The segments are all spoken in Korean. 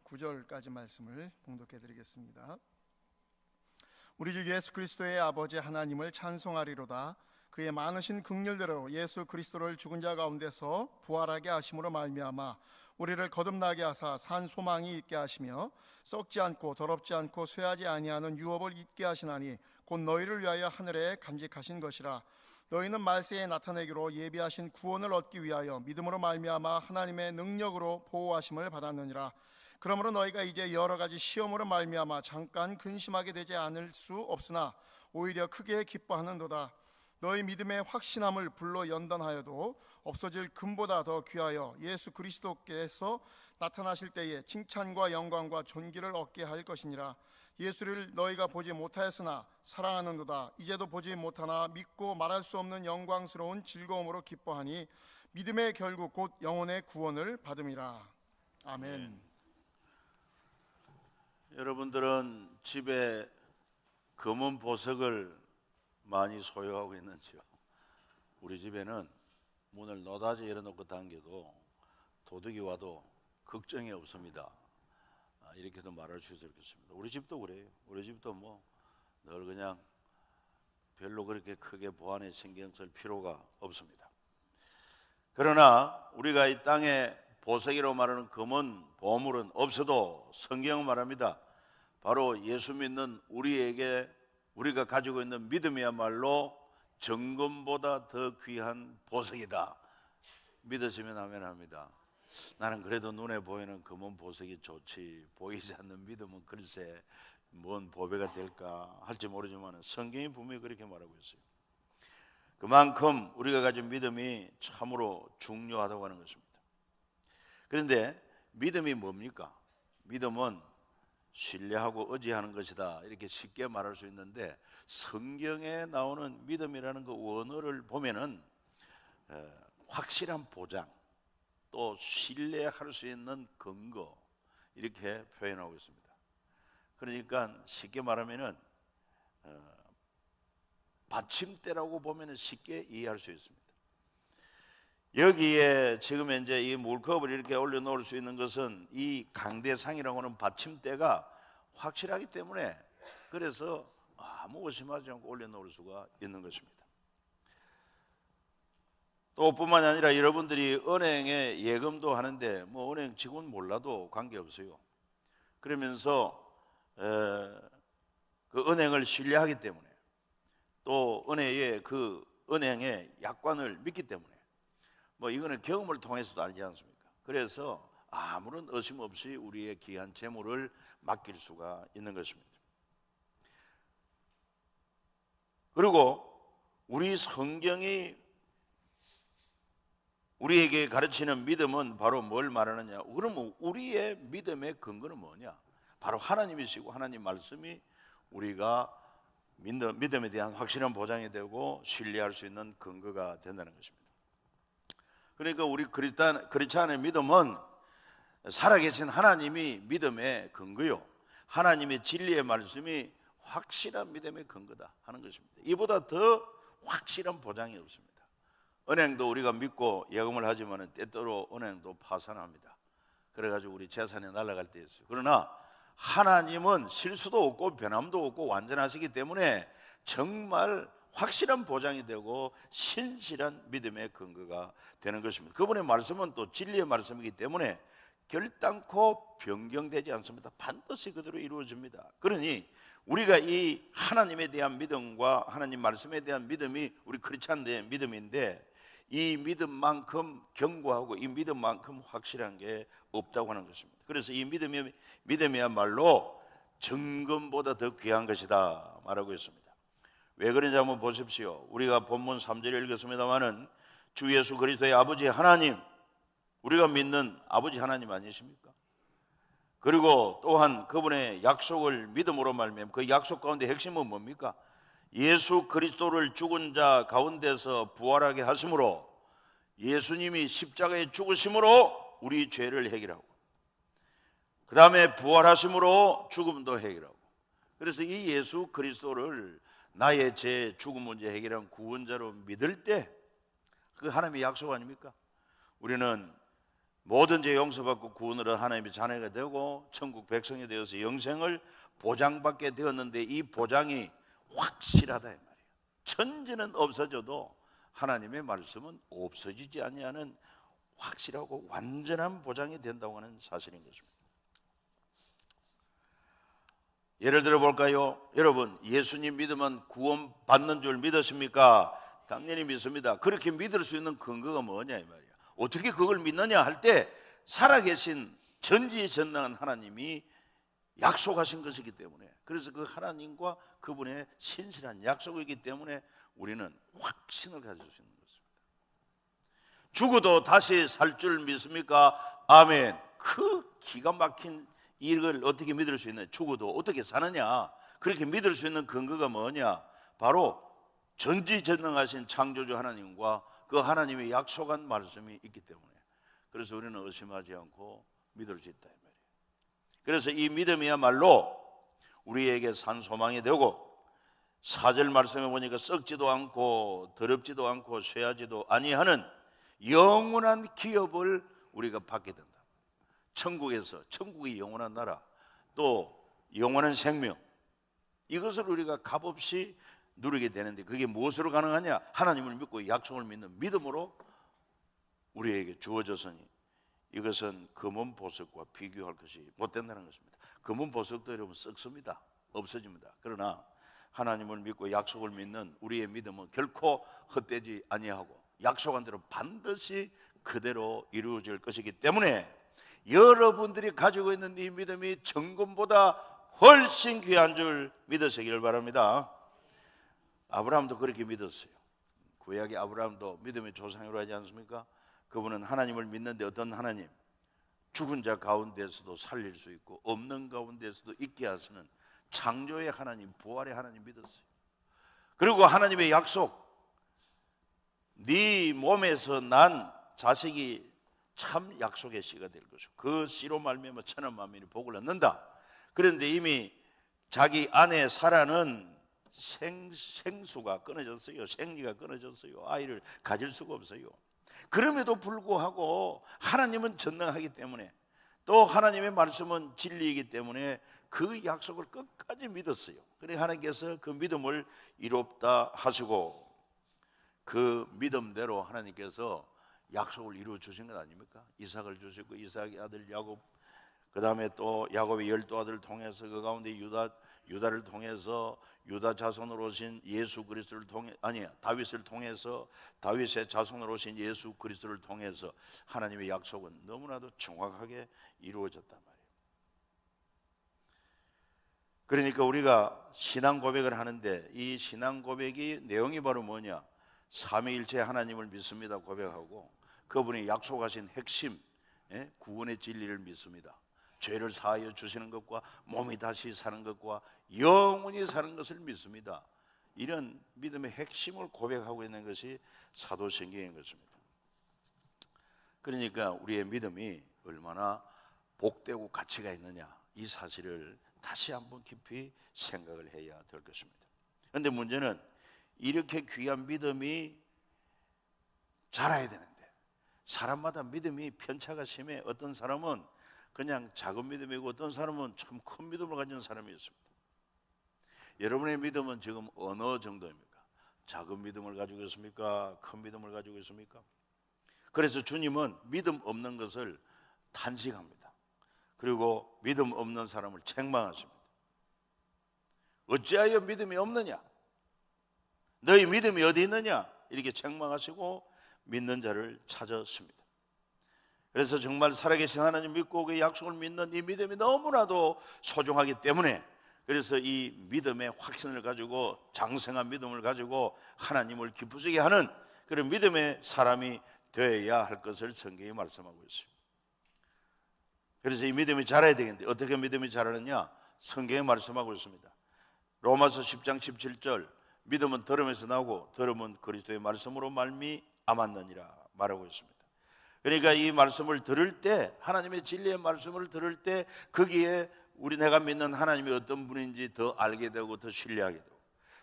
9절까지 말씀을 봉독해 드리겠습니다. 우리 주 예수 그리스도의 아버지 하나님을 찬송하리로다. 그의 많으신 긍휼대로 예수 그리스도를 죽은 자 가운데서 부활하게 하심으로 말미암아 우리를 거듭나게 하사 산 소망이 있게 하시며 썩지 않고 더럽지 않고 쇠하지 아니하는 유업을 잊게 하시나니 곧 너희를 위하여 하늘에 간직하신 것이라. 너희는 말세에 나타내기로 예비하신 구원을 얻기 위하여 믿음으로 말미암아 하나님의 능력으로 보호하심을 받았느니라. 그러므로 너희가 이제 여러 가지 시험으로 말미암아 잠깐 근심하게 되지 않을 수 없으나 오히려 크게 기뻐하는도다. 너희 믿음의 확신함을 불러 연단하여도 없어질 금보다 더 귀하여 예수 그리스도께서 나타나실 때에 칭찬과 영광과 존귀를 얻게 할 것이니라. 예수를 너희가 보지 못하였으나 사랑하는도다. 이제도 보지 못하나 믿고 말할 수 없는 영광스러운 즐거움으로 기뻐하니 믿음의 결국 곧 영혼의 구원을 받음이라. 아멘. 여러분들은 집에 검은 보석을 많이 소유하고 있는지요? 우리 집에는 문을 노다지 열어놓고 당겨도 도둑이 와도 걱정이 없습니다. 이렇게도 말할 수 있겠습니다. 우리 집도 그래요. 우리 집도 늘 그냥 별로 그렇게 크게 보안에 신경 쓸 필요가 없습니다. 그러나 우리가 이 땅에 보석이라고 말하는 검은 보물은 없어도 성경은 말합니다. 바로 예수 믿는 우리가 가지고 있는 믿음이야말로 정금보다 더 귀한 보석이다. 믿으시면 아멘 합니다. 나는 그래도 눈에 보이는 검은 보석이 좋지, 보이지 않는 믿음은 글쎄 뭔 보배가 될까 할지 모르지만 성경이 분명히 그렇게 말하고 있어요. 그만큼 우리가 가진 믿음이 참으로 중요하다고 하는 것입니다. 그런데 믿음이 뭡니까? 믿음은 신뢰하고 의지하는 것이다, 이렇게 쉽게 말할 수 있는데 성경에 나오는 믿음이라는 그 원어를 보면은 확실한 보장, 또 신뢰할 수 있는 근거, 이렇게 표현하고 있습니다. 그러니까 쉽게 말하면은 받침대라고 보면은 쉽게 이해할 수 있습니다. 여기에 지금 이제 이 물컵을 이렇게 올려놓을 수 있는 것은 이 강대상이라고 하는 받침대가 확실하기 때문에, 그래서 아무 의심하지 않고 올려놓을 수가 있는 것입니다. 또 뿐만 아니라 여러분들이 은행에 예금도 하는데 은행 직원 몰라도 관계없어요. 그러면서 그 은행을 신뢰하기 때문에, 또 은행의 약관을 믿기 때문에 이거는 경험을 통해서도 알지 않습니까? 그래서 아무런 의심 없이 우리의 귀한 재물을 맡길 수가 있는 것입니다. 그리고 우리 성경이 우리에게 가르치는 믿음은 바로 뭘 말하느냐? 그러면 우리의 믿음의 근거는 뭐냐? 바로 하나님이시고 하나님 말씀이 우리가 믿음에 대한 확실한 보장이 되고 신뢰할 수 있는 근거가 된다는 것입니다. 그러니까 우리 크리스찬의 믿음은 살아계신 하나님이 믿음의 근거요, 하나님의 진리의 말씀이 확실한 믿음의 근거다 하는 것입니다. 이보다 더 확실한 보장이 없습니다. 은행도 우리가 믿고 예금을 하지만 때때로 은행도 파산합니다. 그래가지고 우리 재산이 날아갈 때 있어요. 그러나 하나님은 실수도 없고 변함도 없고 완전하시기 때문에 정말 확실한 보장이 되고 신실한 믿음의 근거가 되는 것입니다. 그분의 말씀은 또 진리의 말씀이기 때문에 결단코 변경되지 않습니다. 반드시 그대로 이루어집니다. 그러니 우리가 이 하나님에 대한 믿음과 하나님 말씀에 대한 믿음이 우리 크리스찬의 믿음인데, 이 믿음만큼 견고하고 이 믿음만큼 확실한 게 없다고 하는 것입니다. 그래서 이 믿음이야말로 정금보다 더 귀한 것이다 말하고 있습니다. 왜 그런지 한번 보십시오. 우리가 본문 3절에 읽었습니다마는 주 예수 그리스도의 아버지 하나님, 우리가 믿는 아버지 하나님 아니십니까? 그리고 또한 그분의 약속을 믿음으로 말미암아 그 약속 가운데 핵심은 뭡니까? 예수 그리스도를 죽은 자 가운데서 부활하게 하심으로, 예수님이 십자가에 죽으심으로 우리 죄를 해결하고, 그 다음에 부활하심으로 죽음도 해결하고, 그래서 이 예수 그리스도를 나의 죄, 죽음 문제 해결한 구원자로 믿을 때 그 하나님의 약속 아닙니까? 우리는 모든 죄 용서받고 구원으로 하나님의 자녀가 되고 천국 백성이 되어서 영생을 보장받게 되었는데, 이 보장이 확실하다 이 말이에요. 천지는 없어져도 하나님의 말씀은 없어지지 아니하는 확실하고 완전한 보장이 된다고 하는 사실인 것입니다. 예를 들어 볼까요? 여러분, 예수님 믿으면 구원 받는 줄 믿으십니까? 당연히 믿습니다. 그렇게 믿을 수 있는 근거가 뭐냐 이 말이에요. 어떻게 그걸 믿느냐 할 때, 살아계신 전지전능한 하나님이 약속하신 것이기 때문에, 그래서 그 하나님과 그분의 신실한 약속이기 때문에 우리는 확신을 가질 수 있는 것입니다. 죽어도 다시 살 줄 믿습니까? 아멘. 그 기가 막힌 이걸 어떻게 믿을 수 있느냐, 죽어도 어떻게 사느냐, 그렇게 믿을 수 있는 근거가 뭐냐, 바로 전지전능하신 창조주 하나님과 그 하나님의 약속한 말씀이 있기 때문에, 그래서 우리는 의심하지 않고 믿을 수 있다 이 말이에요. 그래서 이 믿음이야말로 우리에게 산 소망이 되고, 4절 말씀에 보니까 썩지도 않고 더럽지도 않고 쇠하지도 아니하는 영원한 기업을 우리가 받게 된다. 천국에서, 천국이 영원한 나라, 또 영원한 생명, 이것을 우리가 값없이 누리게 되는데, 그게 무엇으로 가능하냐? 하나님을 믿고 약속을 믿는 믿음으로 우리에게 주어졌으니, 이것은 금은 보석과 비교할 것이 못 된다는 것입니다. 금은 보석도 여러분 썩습니다. 없어집니다. 그러나 하나님을 믿고 약속을 믿는 우리의 믿음은 결코 헛되지 아니하고 약속한 대로 반드시 그대로 이루어질 것이기 때문에, 여러분들이 가지고 있는 이 믿음이 정금보다 훨씬 귀한 줄 믿으시기를 바랍니다. 아브라함도 그렇게 믿었어요. 구약의 아브라함도 믿음의 조상이라고 하지 않습니까? 그분은 하나님을 믿는데, 어떤 하나님? 죽은 자 가운데서도 살릴 수 있고 없는 가운데서도 있게 하시는 창조의 하나님, 부활의 하나님 믿었어요. 그리고 하나님의 약속, 네 몸에서 난 자식이 참 약속의 씨가 될 것이고 그 씨로 말미암아 천한 만민이 복을 얻는다. 그런데 이미 자기 아내 사라는 생수가 끊어졌어요. 생리가 끊어졌어요. 아이를 가질 수가 없어요. 그럼에도 불구하고 하나님은 전능하기 때문에, 또 하나님의 말씀은 진리이기 때문에 그 약속을 끝까지 믿었어요. 그래 하나님께서 그 믿음을 이롭다 하시고, 그 믿음대로 하나님께서 약속을 이루어 주신 것 아닙니까? 이삭을 주시고, 이삭의 아들 야곱, 그 다음에 또 야곱의 12아들을 통해서, 그 가운데 유다를 통해서 유다 자손으로 오신 예수 그리스도를 통해, 아니 다윗을 통해서 다윗의 자손으로 오신 예수 그리스도를 통해서 하나님의 약속은 너무나도 정확하게 이루어졌단 말이에요. 그러니까 우리가 신앙 고백을 하는데, 이 신앙 고백이 내용이 바로 뭐냐? 삼위일체 하나님을 믿습니다 고백하고, 그분이 약속하신 핵심, 구원의 진리를 믿습니다. 죄를 사하여 주시는 것과 몸이 다시 사는 것과 영원히 사는 것을 믿습니다. 이런 믿음의 핵심을 고백하고 있는 것이 사도신경인 것입니다. 그러니까 우리의 믿음이 얼마나 복되고 가치가 있느냐, 이 사실을 다시 한번 깊이 생각을 해야 될 것입니다. 그런데 문제는 이렇게 귀한 믿음이 자라야 되는데, 사람마다 믿음이 편차가 심해. 어떤 사람은 그냥 작은 믿음이고 어떤 사람은 참 큰 믿음을 가진 사람이 있습니다. 여러분의 믿음은 지금 어느 정도입니까? 작은 믿음을 가지고 있습니까? 큰 믿음을 가지고 있습니까? 그래서 주님은 믿음 없는 것을 탄식합니다. 그리고 믿음 없는 사람을 책망하십니다. 어찌하여 믿음이 없느냐? 너희 믿음이 어디 있느냐? 이렇게 책망하시고 믿는 자를 찾았습니다. 그래서 정말 살아계신 하나님 믿고 그 약속을 믿는 이 믿음이 너무나도 소중하기 때문에, 그래서 이 믿음의 확신을 가지고, 장성한 믿음을 가지고 하나님을 기쁘시게 하는 그런 믿음의 사람이 되어야 할 것을 성경이 말씀하고 있어요. 그래서 이 믿음이 자라야 되겠는데, 어떻게 믿음이 자라느냐? 성경이 말씀하고 있습니다. 로마서 10장 17절, 믿음은 들음에서 나오고 들음은 그리스도의 말씀으로 말미암았느니라 말하고 있습니다. 그러니까 이 말씀을 들을 때, 하나님의 진리의 말씀을 들을 때 거기에 내가 믿는 하나님이 어떤 분인지 더 알게 되고 더 신뢰하게 되고,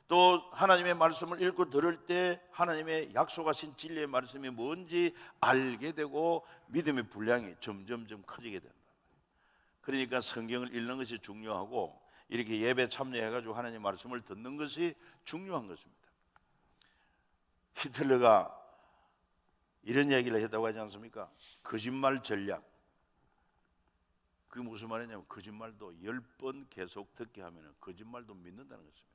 또 하나님의 말씀을 읽고 들을 때 하나님의 약속하신 진리의 말씀이 뭔지 알게 되고 믿음의 분량이 점점점 커지게 된다. 그러니까 성경을 읽는 것이 중요하고 이렇게 예배 참여해가지고 하나님의 말씀을 듣는 것이 중요한 것입니다. 히틀러가 이런 얘기를 했다고 하지 않습니까? 거짓말 전략. 그게 무슨 말이냐면 거짓말도 10번 계속 듣게 하면 거짓말도 믿는다는 것입니다.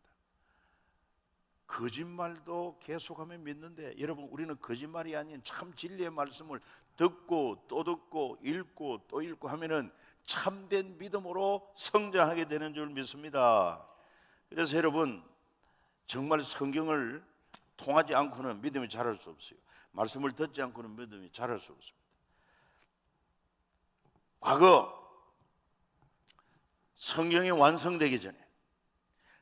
거짓말도 계속하면 믿는데 여러분 우리는 거짓말이 아닌 참 진리의 말씀을 듣고 또 듣고 읽고 또 읽고 하면은 참된 믿음으로 성장하게 되는 줄 믿습니다. 그래서 여러분 정말 성경을 통하지 않고는 믿음이 자랄 수 없어요. 말씀을 듣지 않고는 믿음이 자랄 수 없습니다. 과거 성경이 완성되기 전에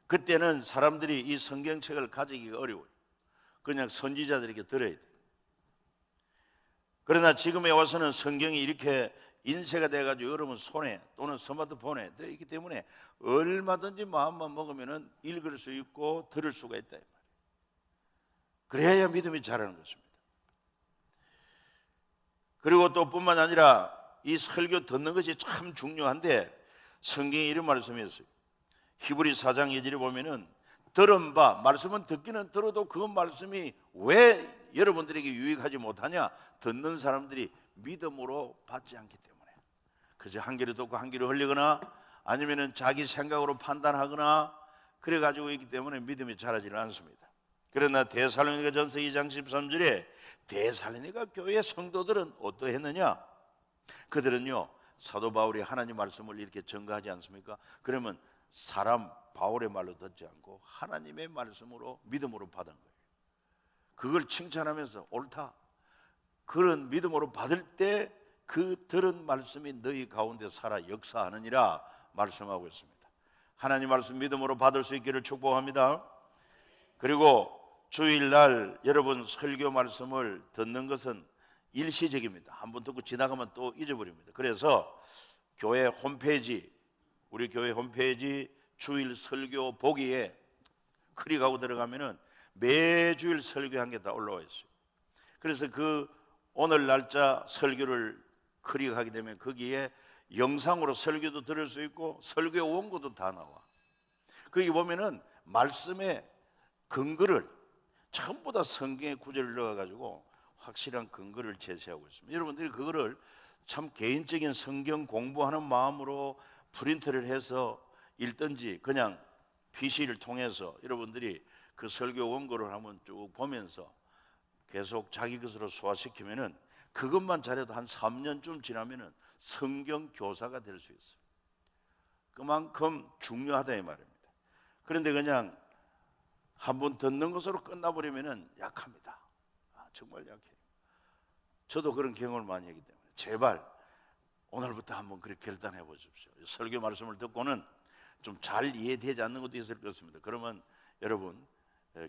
그때는 사람들이 이 성경책을 가지기가 어려워요. 그냥 선지자들에게 들어야 돼요. 그러나 지금에 와서는 성경이 이렇게 인쇄가 돼가지고 여러분 손에 또는 스마트폰에 되어 있기 때문에 얼마든지 마음만 먹으면 읽을 수 있고 들을 수가 있다. 그래야 믿음이 자라는 것입니다. 그리고 또 뿐만 아니라 이 설교 듣는 것이 참 중요한데 성경에 이런 말씀이 있어요. 히브리 4장 2절에 보면은 들은 바, 말씀은 듣기는 들어도 그 말씀이 왜 여러분들에게 유익하지 못하냐? 듣는 사람들이 믿음으로 받지 않기 때문에. 그저 한 귀로 듣고 한 귀로 흘리거나 아니면은 자기 생각으로 판단하거나 그래가지고 있기 때문에 믿음이 자라지는 않습니다. 그러나 데살로니가 전서 2장 13절에 데살로니가 교회 성도들은 어떠했느냐? 그들은요 사도 바울이 하나님 말씀을 이렇게 전가하지 않습니까? 그러면 사람 바울의 말로 듣지 않고 하나님의 말씀으로 믿음으로 받은 거예요. 그걸 칭찬하면서 옳다. 그런 믿음으로 받을 때 그 들은 말씀이 너희 가운데 살아 역사하느니라 말씀하고 있습니다. 하나님 말씀 믿음으로 받을 수 있기를 축복합니다. 그리고 주일날 여러분 설교 말씀을 듣는 것은 일시적입니다. 한번 듣고 지나가면 또 잊어버립니다. 그래서 교회 홈페이지, 우리 교회 홈페이지 주일 설교 보기에 클릭하고 들어가면은 매주일 설교 한 개 다 올라와 있어요. 그래서 그 오늘 날짜 설교를 클릭하게 되면 거기에 영상으로 설교도 들을 수 있고 설교 원고도 다 나와. 거기 보면은 말씀의 근거를 전부 다 성경의 구절을 넣어가지고 확실한 근거를 제시하고 있습니다. 여러분들이 그거를 참 개인적인 성경 공부하는 마음으로 프린트를 해서 읽든지 그냥 PC를 통해서 여러분들이 그 설교 원고를 한번 쭉 보면서 계속 자기 것으로 소화시키면은 그것만 잘해도 한 3년쯤 지나면은 성경 교사가 될 수 있어요. 그만큼 중요하다 이 말입니다. 그런데 그냥 한번 듣는 것으로 끝나버리면은 약합니다. 정말 약해요. 저도 그런 경험을 많이 하기 때문에 제발 오늘부터 한번 그렇게 결단해 보십시오. 설교 말씀을 듣고는 좀 잘 이해되지 않는 것도 있을 것입니다. 그러면 여러분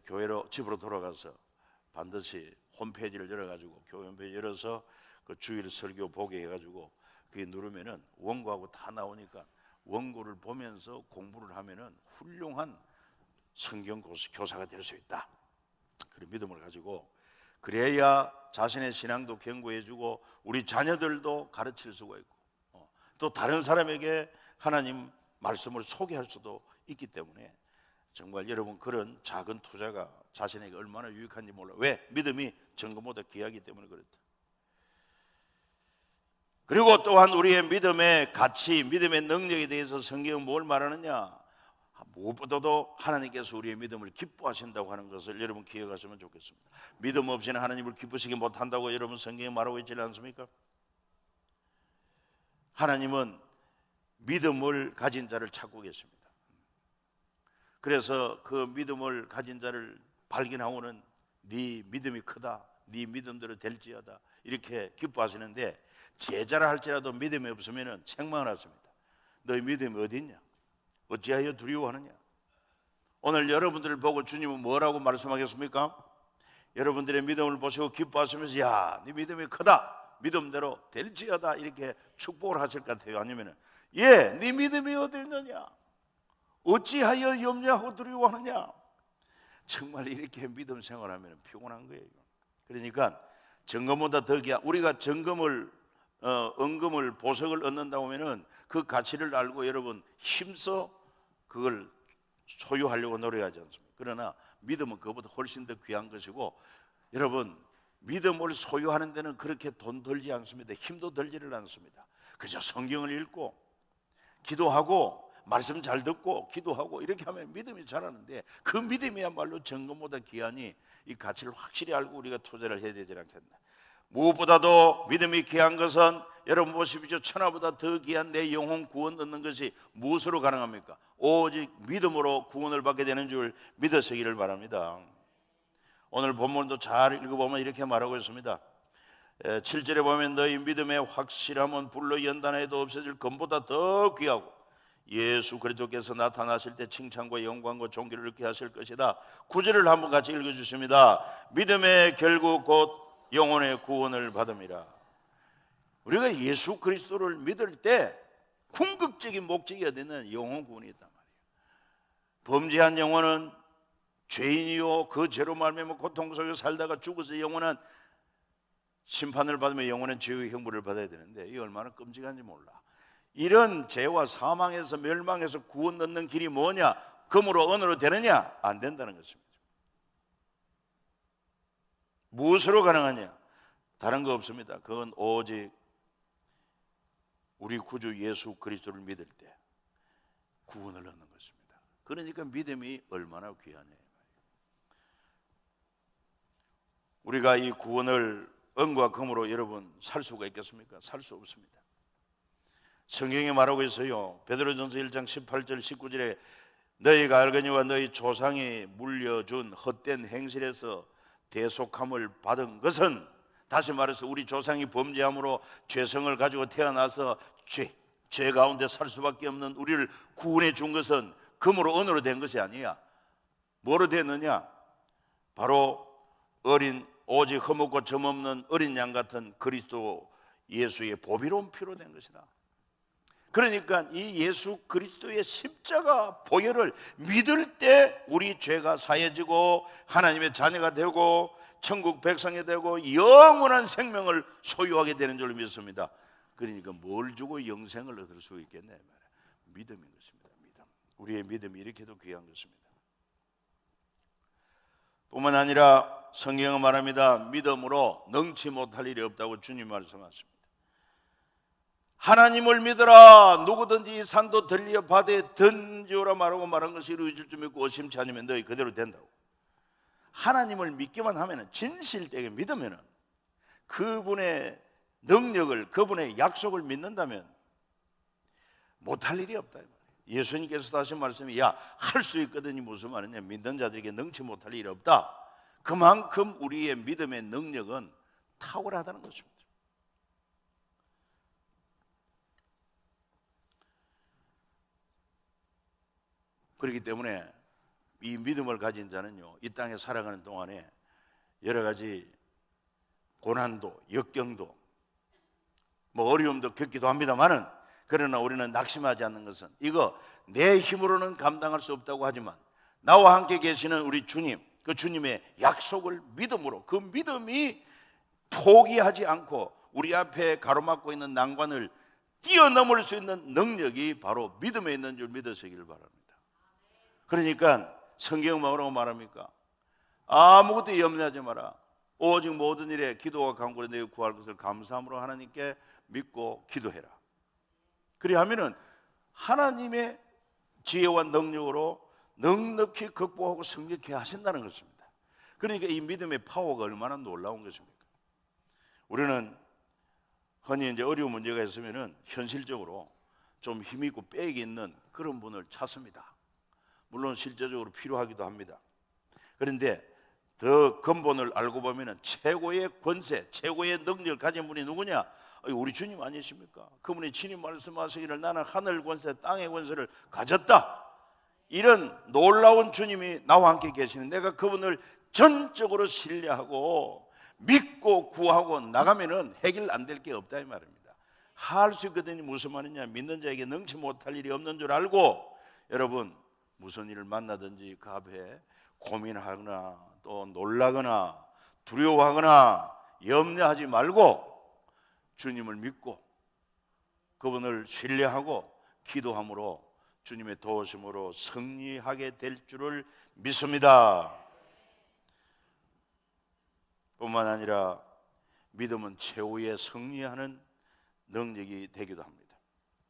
교회로 집으로 돌아가서 반드시 홈페이지를 열어가지고 교회 홈페이지 열어서 그 주일 설교 보게 해가지고 그게 누르면은 원고하고 다 나오니까 원고를 보면서 공부를 하면은 훌륭한 성경 교사가 될 수 있다. 그런 믿음을 가지고 그래야 자신의 신앙도 견고해지고 우리 자녀들도 가르칠 수가 있고 또 다른 사람에게 하나님 말씀을 소개할 수도 있기 때문에 정말 여러분 그런 작은 투자가 자신에게 얼마나 유익한지 몰라요. 왜? 믿음이 정금보다 귀하기 때문에 그렇다. 그리고 또한 우리의 믿음의 가치, 믿음의 능력에 대해서 성경은 뭘 말하느냐? 무엇보다도 하나님께서 우리의 믿음을 기뻐하신다고 하는 것을 여러분 기억하시면 좋겠습니다. 믿음 없이는 하나님을 기쁘시게 못한다고 여러분 성경에 말하고 있지 않습니까? 하나님은 믿음을 가진 자를 찾고 계십니다. 그래서 그 믿음을 가진 자를 발견하고는 네 믿음이 크다, 네 믿음대로 될지어다 이렇게 기뻐하시는데 제자라 할지라도 믿음이 없으면 책망을 하십니다. 너희 믿음이 어디 있냐? 어찌하여 두려워하느냐? 오늘 여러분들을 보고 주님은 뭐라고 말씀하겠습니까? 여러분들의 믿음을 보시고 기뻐하시면서 야, 네 믿음이 크다, 믿음대로 될지어다 이렇게 축복을 하실 것 같아요? 아니면은 예, 네 믿음이 어디 있느냐? 어찌하여 염려하고 두려워하느냐? 정말 이렇게 믿음 생활하면 피곤한 거예요. 그러니까 정금보다 더 귀한, 우리가 정금을 은금을 보석을 얻는다고 하면은 그 가치를 알고 여러분 힘써 그걸 소유하려고 노력하지 않습니까? 그러나 믿음은 그것보다 훨씬 더 귀한 것이고, 여러분 믿음을 소유하는 데는 그렇게 돈 들지 않습니다. 힘도 들지를 않습니다. 그저 성경을 읽고 기도하고 말씀 잘 듣고 기도하고 이렇게 하면 믿음이 자라는데, 그 믿음이야말로 정금보다 귀하니 이 가치를 확실히 알고 우리가 투자를 해야 되지 않겠나. 무엇보다도 믿음이 귀한 것은, 여러분 보십시오. 천하보다 더 귀한 내 영혼 구원 얻는 것이 무엇으로 가능합니까? 오직 믿음으로 구원을 받게 되는 줄 믿으시기를 바랍니다. 오늘 본문도 잘 읽어보면 이렇게 말하고 있습니다. 7절에 보면 너희 믿음의 확실함은 불로 연단해도 없어질 금보다 더 귀하고 예수 그리스도께서 나타나실 때 칭찬과 영광과 존귀를 얻게 하실 것이다. 9절을 한번 같이 읽어주십니다. 믿음의 결국 곧 영혼의 구원을 받음이라. 우리가 예수 그리스도를 믿을 때 궁극적인 목적이 어디는 영혼 구원이 있단 말이에요. 범죄한 영혼은 죄인이요 그 죄로 말미암아 고통 속에 살다가 죽어서 영원한 심판을 받으며 영원한 죄의 형벌을 받아야 되는데, 이 얼마나 끔찍한지 몰라. 이런 죄와 사망에서 멸망해서 구원 얻는 길이 뭐냐? 금으로 은으로 되느냐? 안 된다는 것입니다. 무엇으로 가능하냐? 다른 거 없습니다. 그건 오직 우리 구주 예수 그리스도를 믿을 때 구원을 얻는 것입니다. 그러니까 믿음이 얼마나 귀하냐. 우리가 이 구원을 은과 금으로 여러분 살 수가 있겠습니까? 살 수 없습니다. 성경에 말하고 있어요. 베드로전서 1장 18절 19절에 너희가 알거니와 너희 조상이 물려준 헛된 행실에서 대속함을 받은 것은, 다시 말해서 우리 조상이 범죄함으로 죄성을 가지고 태어나서 죄 가운데 살 수밖에 없는 우리를 구원해 준 것은 금으로 은으로 된 것이 아니야. 뭐로 됐느냐? 바로 오직 흠없고 점없는 어린 양 같은 그리스도 예수의 보배로운 피로 된 것이다. 그러니까 이 예수 그리스도의 십자가 보혈을 믿을 때 우리 죄가 사해지고 하나님의 자녀가 되고 천국 백성이 되고 영원한 생명을 소유하게 되는 줄 믿습니다. 그러니까 뭘 주고 영생을 얻을 수 있겠냐? 믿음인 것입니다. 믿음. 우리의 믿음이 이렇게도 귀한 것입니다. 뿐만 아니라 성경은 말합니다. 믿음으로 능치 못할 일이 없다고 주님 말씀하십니다. 하나님을 믿어라. 누구든지 이 산도 들리어 바다에 던지오라 말하고 말한 것이 이루어질 줄 믿고 의심치 않으면 너희 그대로 된다고. 하나님을 믿기만 하면, 진실되게 믿으면, 그분의 능력을, 그분의 약속을 믿는다면 못할 일이 없다. 예수님께서도 하신 말씀이 할 수 있거든요. 무슨 말이냐? 믿는 자들에게 능치 못할 일이 없다. 그만큼 우리의 믿음의 능력은 탁월하다는 것입니다. 그렇기 때문에 이 믿음을 가진 자는요, 이 땅에 살아가는 동안에 여러 가지 고난도, 역경도, 어려움도 겪기도 합니다만은, 그러나 우리는 낙심하지 않는 것은, 이거 내 힘으로는 감당할 수 없다고 하지만 나와 함께 계시는 우리 주님, 그 주님의 약속을 믿음으로, 그 믿음이 포기하지 않고 우리 앞에 가로막고 있는 난관을 뛰어넘을 수 있는 능력이 바로 믿음에 있는 줄 믿으시길 바랍니다. 그러니까 성경은 뭐라고 말합니까? 아무것도 염려하지 마라. 오직 모든 일에 기도와 간구로 내가 구할 것을 감사함으로 하나님께 믿고 기도해라. 그리하면은 하나님의 지혜와 능력으로 넉넉히 극복하고 성격해 하신다는 것입니다. 그러니까 이 믿음의 파워가 얼마나 놀라운 것입니까? 우리는 흔히 이제 어려운 문제가 있으면은 현실적으로 좀 힘있고 빽이 있는 그런 분을 찾습니다. 물론 실제적으로 필요하기도 합니다. 그런데 더 근본을 알고 보면은 최고의 권세, 최고의 능력을 가진 분이 누구냐? 우리 주님 아니십니까? 그분이 친히 말씀하시기를 나는 하늘 권세, 땅의 권세를 가졌다. 이런 놀라운 주님이 나와 함께 계시는, 내가 그분을 전적으로 신뢰하고 믿고 구하고 나가면은 해결 안 될 게 없다 이 말입니다. 할 수 있거든요. 무슨 말이냐? 믿는 자에게 능치 못할 일이 없는 줄 알고, 여러분 무슨 일을 만나든지 그 앞에 고민하거나 또 놀라거나 두려워하거나 염려하지 말고 주님을 믿고 그분을 신뢰하고 기도함으로 주님의 도우심으로 승리하게 될 줄을 믿습니다. 뿐만 아니라 믿음은 최후의 승리하는 능력이 되기도 합니다.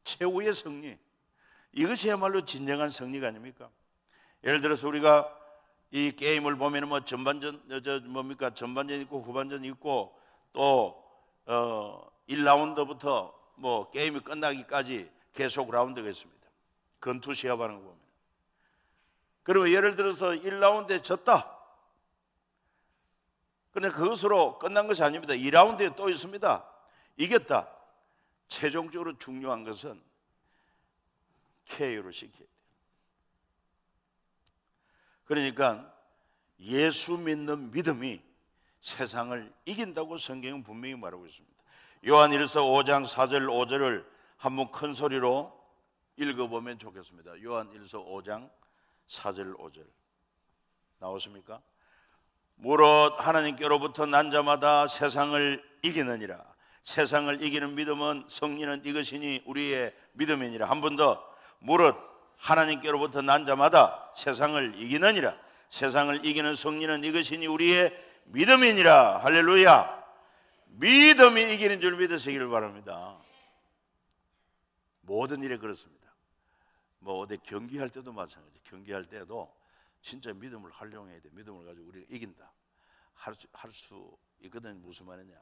최후의 승리, 이것이야말로 진정한 승리가 아닙니까? 예를 들어서 우리가 이 게임을 보면은 뭐 전반전 전반전 있고 후반전 있고 또 1라운드부터 뭐 게임이 끝나기까지 계속 라운드가 있습니다. 권투 시합하는 거 보면. 그리고 예를 들어서 1라운드에 졌다. 그런데 그것으로 끝난 것이 아닙니다. 2라운드에 또 있습니다. 이겼다. 최종적으로 중요한 것은 KO를 시켜야 돼요. 그러니까 예수 믿는 믿음이 세상을 이긴다고 성경은 분명히 말하고 있습니다. 요한일서 5장 4절 5절을 한번 큰 소리로 읽어보면 좋겠습니다. 요한일서 5장 4절 5절 나오십니까? 무릇 하나님께로부터 난 자마다 세상을 이기느니라. 세상을 이기는 믿음은 승리는 이것이니 우리의 믿음이니라. 한 번 더. 무릇 하나님께로부터 난 자마다 세상을 이기느니라. 세상을 이기는 승리는 이것이니 우리의 믿음이니라. 할렐루야. 믿음이 이기는 줄 믿으시기를 바랍니다. 모든 일에 그렇습니다. 뭐 어디 경기할 때도 마찬가지. 경기할 때도 진짜 믿음을 활용해야 돼. 믿음을 가지고 우리가 이긴다 할 수 있거든. 무슨 말이냐?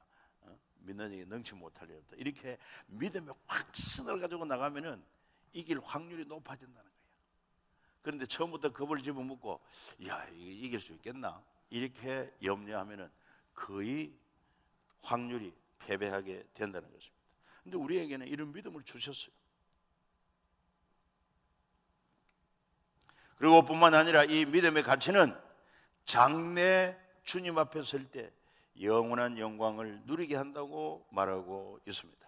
믿는 이게 능치 못할 일 없다. 이렇게 믿음의 확신을 가지고 나가면은 이길 확률이 높아진다는 거예요. 그런데 처음부터 겁을 집어먹고 야 이길 수 있겠나 이렇게 염려하면은 거의 확률이 패배하게 된다는 것입니다. 그런데 우리에게는 이런 믿음을 주셨어요. 그리고 뿐만 아니라 이 믿음의 가치는 장래 주님 앞에 설 때 영원한 영광을 누리게 한다고 말하고 있습니다.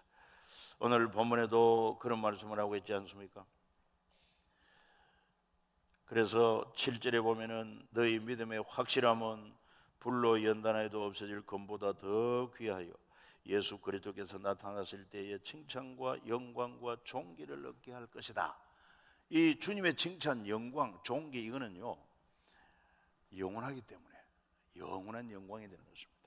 오늘 본문에도 그런 말씀을 하고 있지 않습니까? 그래서 7절에 보면은 너희 믿음의 확실함은 불로 연단해도 없어질 금보다 더 귀하여 예수 그리스도께서 나타났을 때의 칭찬과 영광과 존귀를 얻게 할 것이다. 이 주님의 칭찬, 영광, 존귀 이거는요 영원하기 때문에 영원한 영광이 되는 것입니다.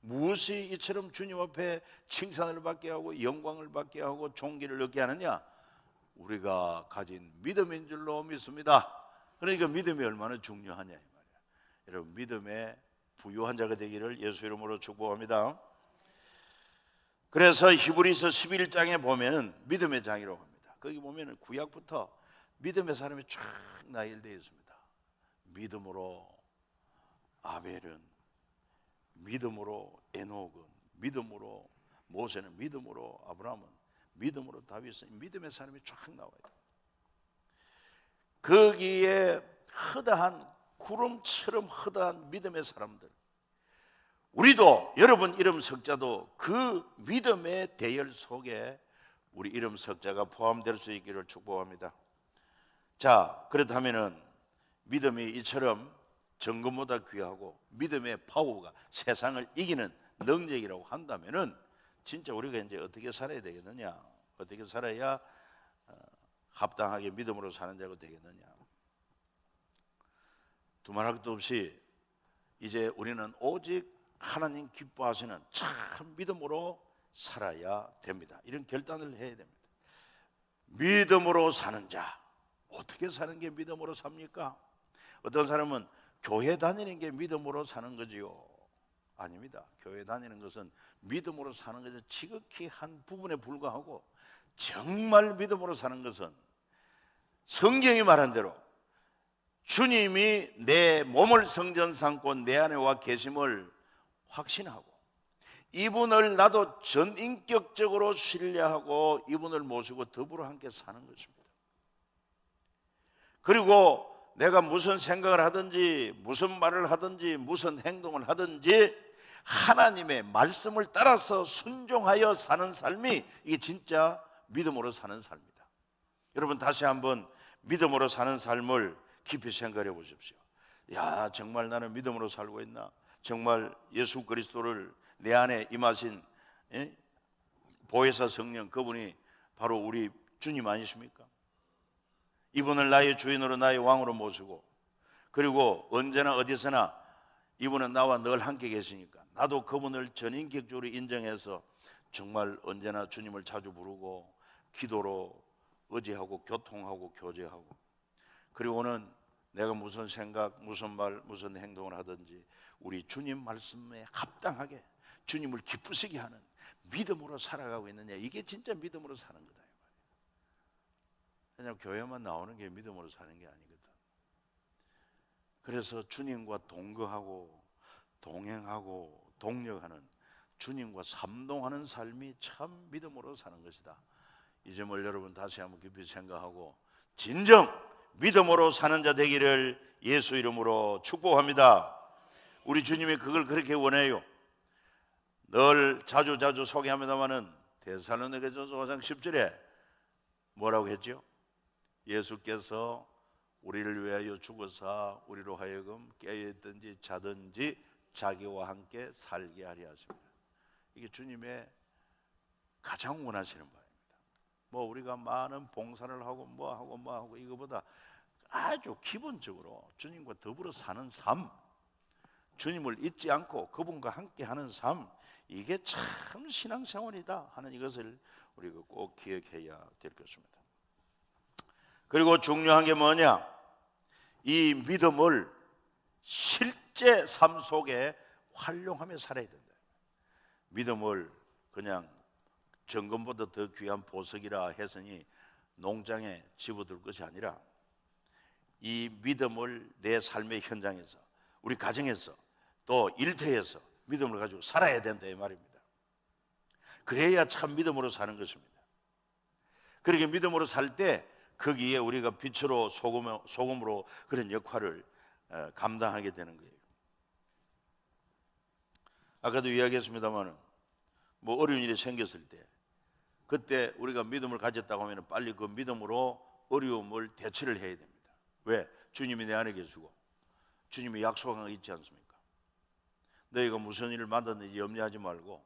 무엇이 이처럼 주님 앞에 칭찬을 받게 하고 영광을 받게 하고 존귀를 얻게 하느냐? 우리가 가진 믿음인 줄로 믿습니다. 그러니까 믿음이 얼마나 중요하냐 이 말이야. 여러분 믿음에 부유한 자가 되기를 예수 이름으로 축복합니다. 그래서 히브리서 11장에 보면 믿음의 장이라고 합니다. 거기 보면 구약부터 믿음의 사람이 쫙 나열되어 있습니다. 믿음으로 아벨은, 믿음으로 에녹은, 믿음으로 모세는, 믿음으로 아브라함은, 믿음으로 다윗은, 믿음의 사람이 쫙 나와요. 거기에 허다한 구름처럼 허다한 믿음의 사람들, 우리도 여러분 이름 석자도 그 믿음의 대열 속에 우리 이름 석자가 포함될 수 있기를 축복합니다. 자, 그렇다면은 믿음이 이처럼 정금보다 귀하고 믿음의 파워가 세상을 이기는 능력이라고 한다면은 진짜 우리가 이제 어떻게 살아야 되겠느냐? 어떻게 살아야 합당하게 믿음으로 사는 자가 되겠느냐? 두말할 것도 없이 이제 우리는 오직 하나님 기뻐하시는 참 믿음으로 살아야 됩니다. 이런 결단을 해야 됩니다. 믿음으로 사는 자, 어떻게 사는 게 믿음으로 삽니까? 어떤 사람은 교회 다니는 게 믿음으로 사는 거지요. 아닙니다. 교회 다니는 것은 믿음으로 사는 것은 지극히 한 부분에 불과하고 정말 믿음으로 사는 것은 성경이 말한 대로 주님이 내 몸을 성전 삼고 내 안에 와 계심을 확신하고 이분을 나도 전인격적으로 신뢰하고 이분을 모시고 더불어 함께 사는 것입니다. 그리고 내가 무슨 생각을 하든지 무슨 말을 하든지 무슨 행동을 하든지 하나님의 말씀을 따라서 순종하여 사는 삶이 이게 진짜 믿음으로 사는 삶이다. 여러분 다시 한번 믿음으로 사는 삶을 깊이 생각해 보십시오. 야, 정말 나는 믿음으로 살고 있나? 정말 예수 그리스도를 내 안에 임하신 보혜사 성령, 그분이 바로 우리 주님 아니십니까? 이분을 나의 주인으로 나의 왕으로 모시고, 그리고 언제나 어디서나 이분은 나와 늘 함께 계시니까 나도 그분을 전인격적으로 인정해서 정말 언제나 주님을 자주 부르고 기도로 의지하고 교통하고 교제하고, 그리고는 내가 무슨 생각, 무슨 말, 무슨 행동을 하든지 우리 주님 말씀에 합당하게 주님을 기쁘시게 하는 믿음으로 살아가고 있느냐, 이게 진짜 믿음으로 사는 거다. 그냥 교회만 나오는 게 믿음으로 사는 게 아니거든. 그래서 주님과 동거하고 동행하고 동력하는, 주님과 삼동하는 삶이 참 믿음으로 사는 것이다. 이 점을 여러분 다시 한번 깊이 생각하고 진정 믿음으로 사는 자 되기를 예수 이름으로 축복합니다. 우리 주님이 그걸 그렇게 원해요. 늘 자주 소개합니다마는 데살로니가전서 5장 10절에 뭐라고 했죠? 예수께서 우리를 위하여 죽으사 우리로 하여금 깨어있든지 자든지 자기와 함께 살게 하려 하십니다. 이게 주님의 가장 원하시는 바입니다. 뭐 우리가 많은 봉사를 하고 뭐하고 이거보다 아주 기본적으로 주님과 더불어 사는 삶, 주님을 잊지 않고 그분과 함께 하는 삶, 이게 참 신앙생활이다 하는 이것을 우리가 꼭 기억해야 될 것입니다. 그리고 중요한 게 뭐냐? 이 믿음을 실제 삶 속에 활용하며 살아야 된다. 믿음을 그냥 정금보다 더 귀한 보석이라 했으니 농장에 집어둘 것이 아니라 이 믿음을 내 삶의 현장에서, 우리 가정에서, 또 일터에서 믿음을 가지고 살아야 된다 이 말입니다. 그래야 참 믿음으로 사는 것입니다. 그렇게 믿음으로 살 때 거기에 우리가 빛으로 소금으로 그런 역할을 감당하게 되는 거예요. 아까도 이야기했습니다만 뭐 어려운 일이 생겼을 때 그때 우리가 믿음을 가졌다고 하면 빨리 그 믿음으로 어려움을 대처를 해야 됩니다. 왜? 주님이 내 안에 계시고 주님이 약속한 거 있지 않습니까? 너희가 무슨 일을 만났는지 염려하지 말고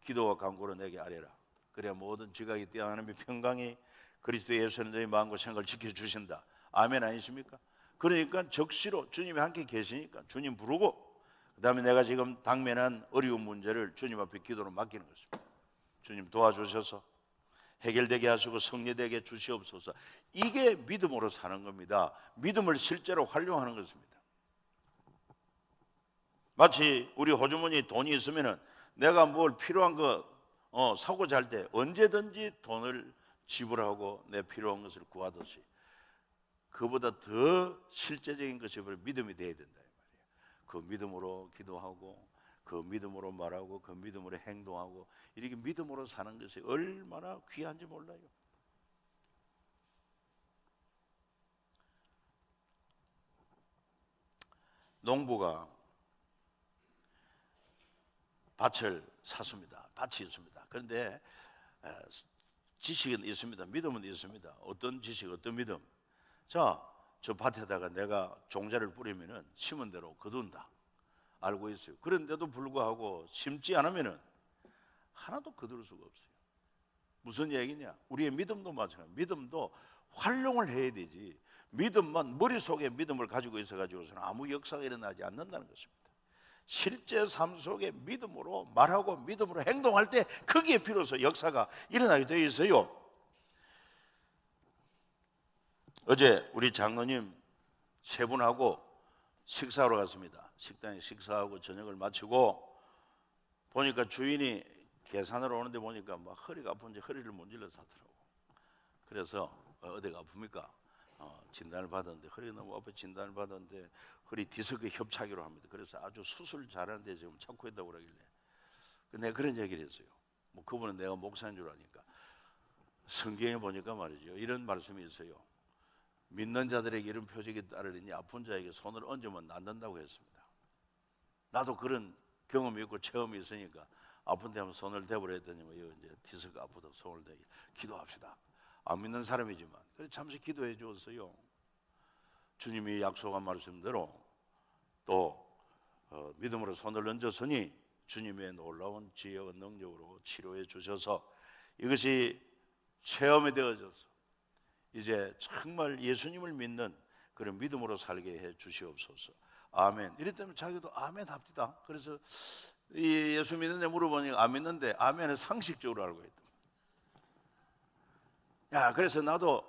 기도와 간구로 내게 아뢰라. 그래야 모든 지각이 뛰어나는 평강이 그리스도 예수는 너희 마음과 생각을 지켜주신다. 아멘 아니십니까? 그러니까 적시로 주님이 함께 계시니까 주님 부르고, 그 다음에 내가 지금 당면한 어려운 문제를 주님 앞에 기도로 맡기는 것입니다. 주님 도와주셔서 해결되게 하시고 성리되게 주시옵소서. 이게 믿음으로 사는 겁니다. 믿음을 실제로 활용하는 것입니다. 마치 우리 호주머니 돈이 있으면은 내가 뭘 필요한 거 사고자 할 때 언제든지 돈을 지불하고 내 필요한 것을 구하듯이 그보다 더 실제적인 것이 믿음이 되어야 된다 이 말이에요. 그 믿음으로 기도하고 그 믿음으로 말하고 그 믿음으로 행동하고 이렇게 믿음으로 사는 것이 얼마나 귀한지 몰라요. 농부가 밭을 샀습니다. 밭이 있습니다. 그런데 지식은 있습니다. 믿음은 있습니다. 어떤 지식, 어떤 믿음? 자, 저 밭에다가 내가 종자를 뿌리면은 심은 대로 거둔다. 알고 있어요. 그런데도 불구하고 심지 않으면은 하나도 거둘 수가 없어요. 무슨 얘기냐? 우리의 믿음도 마찬가지예요. 믿음도 활용을 해야 되지. 믿음만 머릿속에 믿음을 가지고 있어가지고서는 아무 역사가 일어나지 않는다는 것입니다. 실제 삶 속에 믿음으로 말하고 믿음으로 행동할 때 거기에 비로소 역사가 일어나게 되어 있어요. 어제 우리 장로님 세 분하고 식사하러 갔습니다. 식당에 식사하고 저녁을 마치고 보니까 주인이 계산하러 오는데 보니까 막 허리가 아픈지 허리를 문질러서 하더라고. 그래서 어디가 아픕니까? 진단을 받았는데 허리가 너무 아파 진단을 받았는데 허리 디스크 협착이라고 합니다. 그래서 아주 수술 잘하는데 지금 찾고 있다고 그러길래 내가 그런 얘기를 했어요. 뭐 그분은 내가 목사인 줄 아니까. 성경에 보니까 말이죠, 이런 말씀이 있어요. 믿는 자들에게 이런 표적이 따르니 아픈 자에게 손을 얹으면 낫는다고 했습니다. 나도 그런 경험이 있고 체험이 있으니까 아픈 데 한번 손을 대보려 했더니 뭐 이제 디스크 아프다고 손을 대기 기도합시다. 안 믿는 사람이지만 그래 잠시 기도해 주었어요. 주님이 약속한 말씀대로 또 믿음으로 손을 얹었으니 주님의 놀라운 지혜와 능력으로 치료해 주셔서 이것이 체험이 되어져서 이제 정말 예수님을 믿는 그런 믿음으로 살게 해 주시옵소서. 아멘. 이랬 때문에 자기도 아멘 합디다. 그래서 이 예수 믿는데 물어보니까 안 믿는데 아멘은 상식적으로 알고 있다. 야, 그래서 나도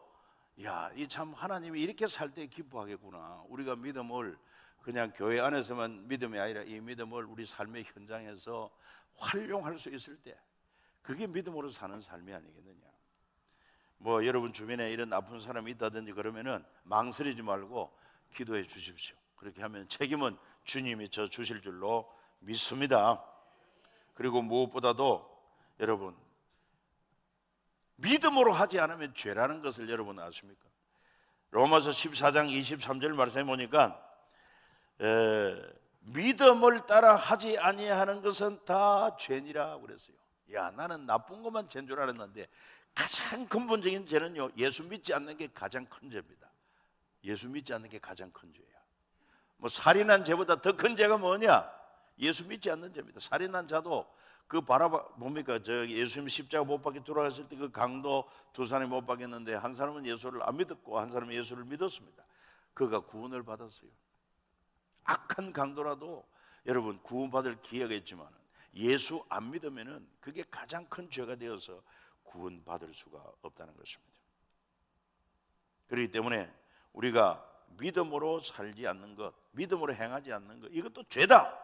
이 참 하나님이 이렇게 살 때 기뻐하겠구나. 우리가 믿음을 그냥 교회 안에서만 믿음이 아니라 이 믿음을 우리 삶의 현장에서 활용할 수 있을 때 그게 믿음으로 사는 삶이 아니겠느냐. 뭐 여러분 주변에 이런 아픈 사람이 있다든지 그러면은 망설이지 말고 기도해 주십시오. 그렇게 하면 책임은 주님이 져 주실 줄로 믿습니다. 그리고 무엇보다도 여러분 믿음으로 하지 않으면 죄라는 것을 여러분 아십니까? 로마서 14장 23절 말씀해 보니까 믿음을 따라 하지 아니하는 것은 다 죄니라 그랬어요. 야, 나는 나쁜 것만 죄인 줄 알았는데 가장 근본적인 죄는요, 예수 믿지 않는 게 가장 큰 죄입니다. 예수 믿지 않는 게 가장 큰 죄야. 뭐 살인한 죄보다 더 큰 죄가 뭐냐? 예수 믿지 않는 죄입니다. 살인한 자도 그 뭡니까? 저 예수님 십자가 못 박혀 돌아갔을 때 그 강도 두 사람이 못 박혔는데 한 사람은 예수를 안 믿었고 한 사람은 예수를 믿었습니다. 그가 구원을 받았어요. 악한 강도라도 여러분 구원받을 기회가 있지만 예수 안 믿으면은 그게 가장 큰 죄가 되어서 구원받을 수가 없다는 것입니다. 그렇기 때문에 우리가 믿음으로 살지 않는 것, 믿음으로 행하지 않는 것, 이것도 죄다.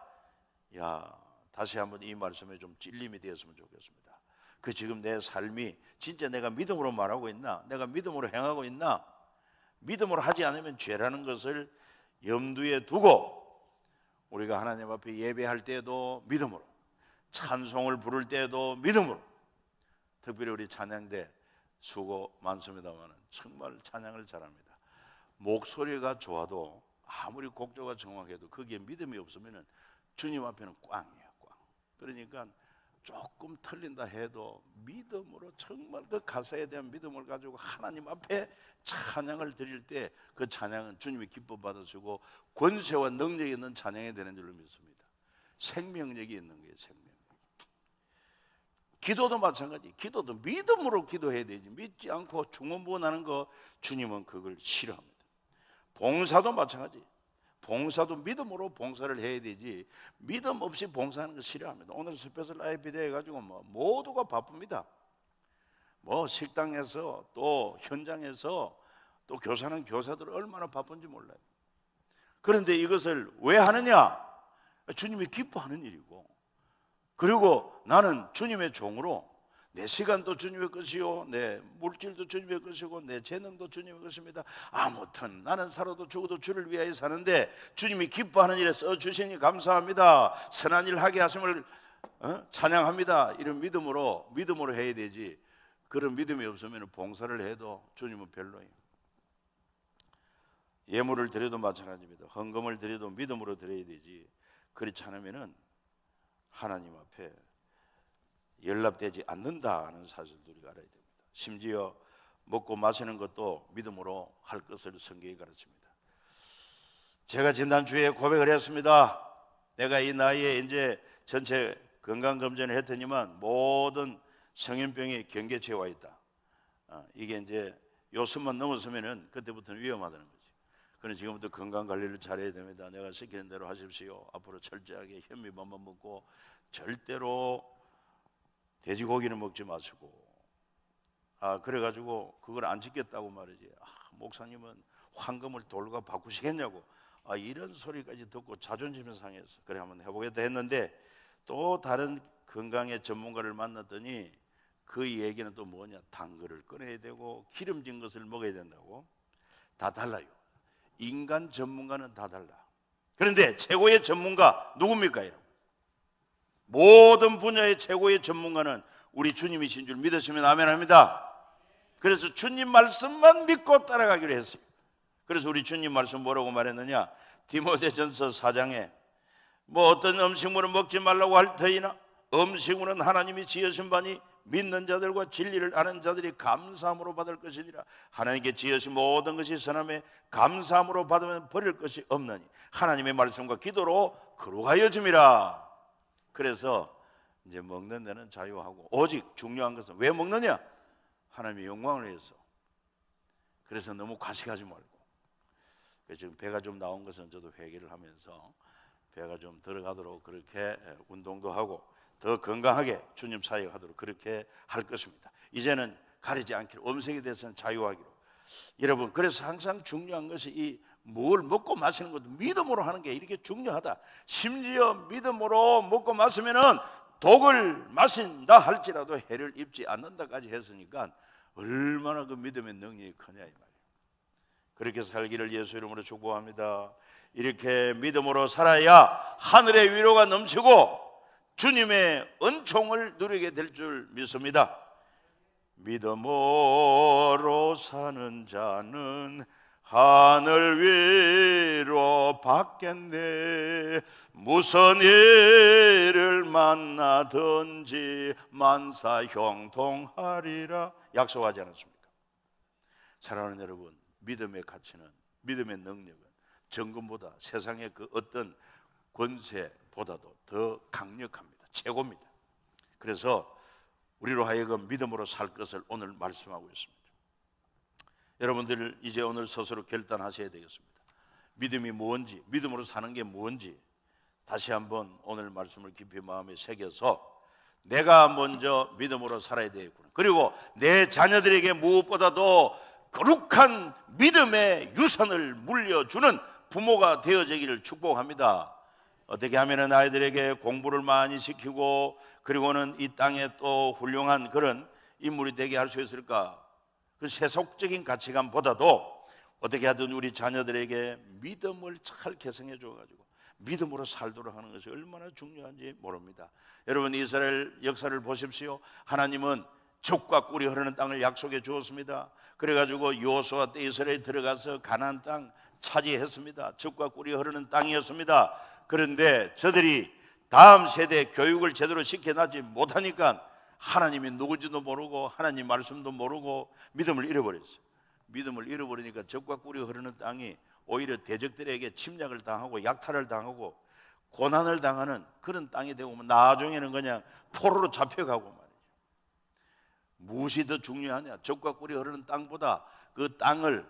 다시 한번 이 말씀에 좀 찔림이 되었으면 좋겠습니다. 그 지금 내 삶이 진짜 내가 믿음으로 말하고 있나? 내가 믿음으로 행하고 있나? 믿음으로 하지 않으면 죄라는 것을 염두에 두고 우리가 하나님 앞에 예배할 때에도 믿음으로, 찬송을 부를 때에도 믿음으로, 특별히 우리 찬양대 수고 많습니다만 정말 찬양을 잘합니다. 목소리가 좋아도 아무리 곡조가 정확해도 거기에 믿음이 없으면 주님 앞에는 꽝이에요. 그러니까 조금 틀린다 해도 믿음으로 정말 그 가사에 대한 믿음을 가지고 하나님 앞에 찬양을 드릴 때 그 찬양은 주님이 기뻐 받으시고 권세와 능력이 있는 찬양이 되는 줄로 믿습니다. 생명력이 있는 거예요. 생명력. 기도도 마찬가지. 기도도 믿음으로 기도해야 되지. 믿지 않고 중언부언하는 거 주님은 그걸 싫어합니다. 봉사도 마찬가지. 봉사도 믿음으로 봉사를 해야 되지 믿음 없이 봉사하는 거 싫어합니다. 오늘 스페셜 라이프 대 해가지고 모두가 바쁩니다. 뭐 식당에서 또 현장에서 또 교사는 교사들 얼마나 바쁜지 몰라요. 그런데 이것을 왜 하느냐? 주님이 기뻐하는 일이고, 그리고 나는 주님의 종으로 내 시간도 주님의 것이요, 내 물질도 주님의 것이고, 내 재능도 주님의 것입니다. 아무튼 나는 살아도 죽어도 주를 위하여 사는데 주님이 기뻐하는 일에 써주시니 감사합니다. 선한 일 하게 하심을 찬양합니다. 이런 믿음으로 해야 되지. 그런 믿음이 없으면 봉사를 해도 주님은 별로예요. 예물을 드려도 마찬가지입니다. 헌금을 드려도 믿음으로 드려야 되지. 그렇지 않으면 하나님 앞에 연락되지 않는다는 사실을 우리가 알아야 됩니다. 심지어 먹고 마시는 것도 믿음으로 할 것을 성경이 가르칩니다. 제가 지난주에 고백을 했습니다. 내가 이 나이에 이제 전체 건강검진을 했더니만 모든 성인병이 경계치에 와 있다. 이게 이제 요수만 넘어서면은 그때부터는 위험하다는 거지. 그래서 지금부터 건강관리를 잘해야 됩니다. 내가 시키는 대로 하십시오. 앞으로 철저하게 현미밥만 먹고 절대로 돼지고기는 먹지 마시고. 그래가지고 그걸 안 지켰다고 말이지. 목사님은 황금을 돌과 바꾸시겠냐고. 이런 소리까지 듣고 자존심이 상해서 그래 한번 해보겠다 했는데, 또 다른 건강의 전문가를 만났더니 그 얘기는 또 뭐냐? 단 거를 끊어야 되고 기름진 것을 먹어야 된다고. 다 달라요. 인간 전문가는 다 달라. 그런데 최고의 전문가 누굽니까? 여러분? 모든 분야의 최고의 전문가는 우리 주님이신 줄 믿으시면 아멘합니다. 그래서 주님 말씀만 믿고 따라가기로 했어요. 그래서 우리 주님 말씀 뭐라고 말했느냐? 디모데전서 4장에 뭐 어떤 음식물은 먹지 말라고 할 터이나 음식물은 하나님이 지으신 바니 믿는 자들과 진리를 아는 자들이 감사함으로 받을 것이니라. 하나님께 지으신 모든 것이 선함에 감사함으로 받으면 버릴 것이 없나니 하나님의 말씀과 기도로 거룩하여짐이라. 그래서 이제 먹는 데는 자유하고, 오직 중요한 것은 왜 먹느냐? 하나님의 영광을 위해서. 그래서 너무 과식하지 말고. 지금 배가 좀 나온 것은 저도 회개를 하면서 배가 좀 들어가도록 그렇게 운동도 하고 더 건강하게 주님 사역하도록 그렇게 할 것입니다. 이제는 가리지 않기로, 음식에 대해서는 자유하기로. 여러분, 그래서 항상 중요한 것이 이 뭘 먹고 마시는 것도 믿음으로 하는 게 이렇게 중요하다. 심지어 믿음으로 먹고 마시면은 독을 마신다 할지라도 해를 입지 않는다까지 했으니까 얼마나 그 믿음의 능력이 크냐 이 말이에요. 그렇게 살기를 예수 이름으로 축복합니다. 이렇게 믿음으로 살아야 하늘의 위로가 넘치고 주님의 은총을 누리게 될 줄 믿습니다. 믿음으로 사는 자는 하늘 위로 받겠네. 무슨 일을 만나든지 만사 형통하리라 약속하지 않았습니까? 사랑하는 여러분, 믿음의 가치는, 믿음의 능력은 정금보다, 세상의 그 어떤 권세보다도 더 강력합니다. 최고입니다. 그래서 우리로 하여금 믿음으로 살 것을 오늘 말씀하고 있습니다. 여러분들 이제 오늘 스스로 결단하셔야 되겠습니다. 믿음이 뭔지, 믿음으로 사는 게 뭔지 다시 한번 오늘 말씀을 깊이 마음에 새겨서 내가 먼저 믿음으로 살아야 되겠구나. 그리고 내 자녀들에게 무엇보다도 거룩한 믿음의 유산을 물려주는 부모가 되어지기를 축복합니다. 어떻게 하면 아이들에게 공부를 많이 시키고 그리고는 이 땅에 또 훌륭한 그런 인물이 되게 할 수 있을까? 그 세속적인 가치관보다도 어떻게 하든 우리 자녀들에게 믿음을 잘 개성해 줘가지고 믿음으로 살도록 하는 것이 얼마나 중요한지 모릅니다. 여러분, 이스라엘 역사를 보십시오. 하나님은 젖과 꿀이 흐르는 땅을 약속해 주었습니다. 그래가지고 여호수아 때 이스라엘에 들어가서 가나안 땅 차지했습니다. 젖과 꿀이 흐르는 땅이었습니다. 그런데 저들이 다음 세대 교육을 제대로 시켜나지 못하니까 하나님이 누구지도 모르고 하나님 말씀도 모르고 믿음을 잃어버렸어요. 믿음을 잃어버리니까 젖과 꿀이 흐르는 땅이 오히려 대적들에게 침략을 당하고 약탈을 당하고 고난을 당하는 그런 땅이 되고 나중에는 그냥 포로로 잡혀가고 말이죠. 무엇이 더 중요하냐? 젖과 꿀이 흐르는 땅보다 그 땅을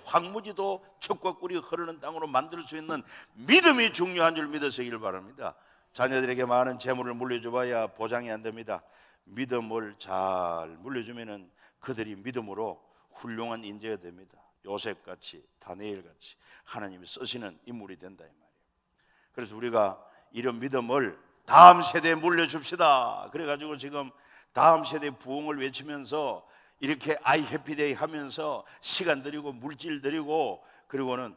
황무지도 젖과 꿀이 흐르는 땅으로 만들 수 있는 믿음이 중요한 줄 믿으시길 바랍니다. 자녀들에게 많은 재물을 물려줘봐야 보장이 안 됩니다. 믿음을 잘 물려주면은 그들이 믿음으로 훌륭한 인재가 됩니다. 요셉같이, 다니엘같이 하나님이 쓰시는 인물이 된다 이 말이에요. 그래서 우리가 이런 믿음을 다음 세대에 물려줍시다. 그래가지고 지금 다음 세대 부흥을 외치면서 이렇게 아이 해피데이 하면서 시간 들이고 물질 들이고 그리고는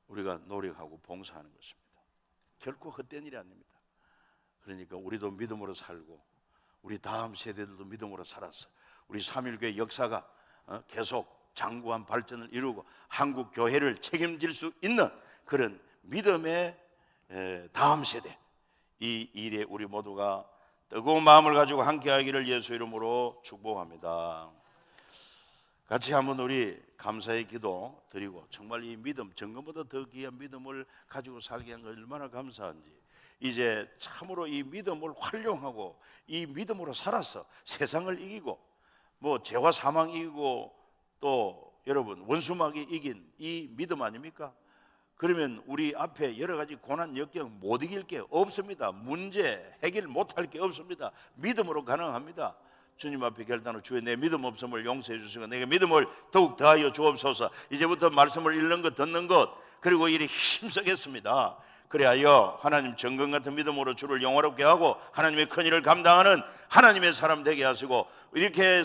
우리가 노력하고 봉사하는 것입니다. 결코 헛된 일이 아닙니다. 그러니까 우리도 믿음으로 살고 우리 다음 세대들도 믿음으로 살아서 우리 3.1교회 역사가 계속 장구한 발전을 이루고 한국 교회를 책임질 수 있는 그런 믿음의 다음 세대, 이 일에 우리 모두가 뜨거운 마음을 가지고 함께하기를 예수 이름으로 축복합니다. 같이 한번 우리 감사의 기도 드리고 정말 이 믿음, 정금보다 더 귀한 믿음을 가지고 살게 한 것 얼마나 감사한지, 이제 참으로 이 믿음을 활용하고 이 믿음으로 살아서 세상을 이기고 뭐 죄와 사망 이기고 또 여러분 원수마귀 이긴 이 믿음 아닙니까? 그러면 우리 앞에 여러 가지 고난 역경 못 이길 게 없습니다. 문제 해결 못할 게 없습니다. 믿음으로 가능합니다. 주님 앞에 결단하고 주여 내 믿음 없음을 용서해 주시고 내게 믿음을 더욱 더하여 주옵소서. 이제부터 말씀을 읽는 것 듣는 것 그리고 이리 힘쓰겠습니다. 그래야 하나님 정금 같은 믿음으로 주를 영화롭게 하고 하나님의 큰 일을 감당하는 하나님의 사람 되게 하시고 이렇게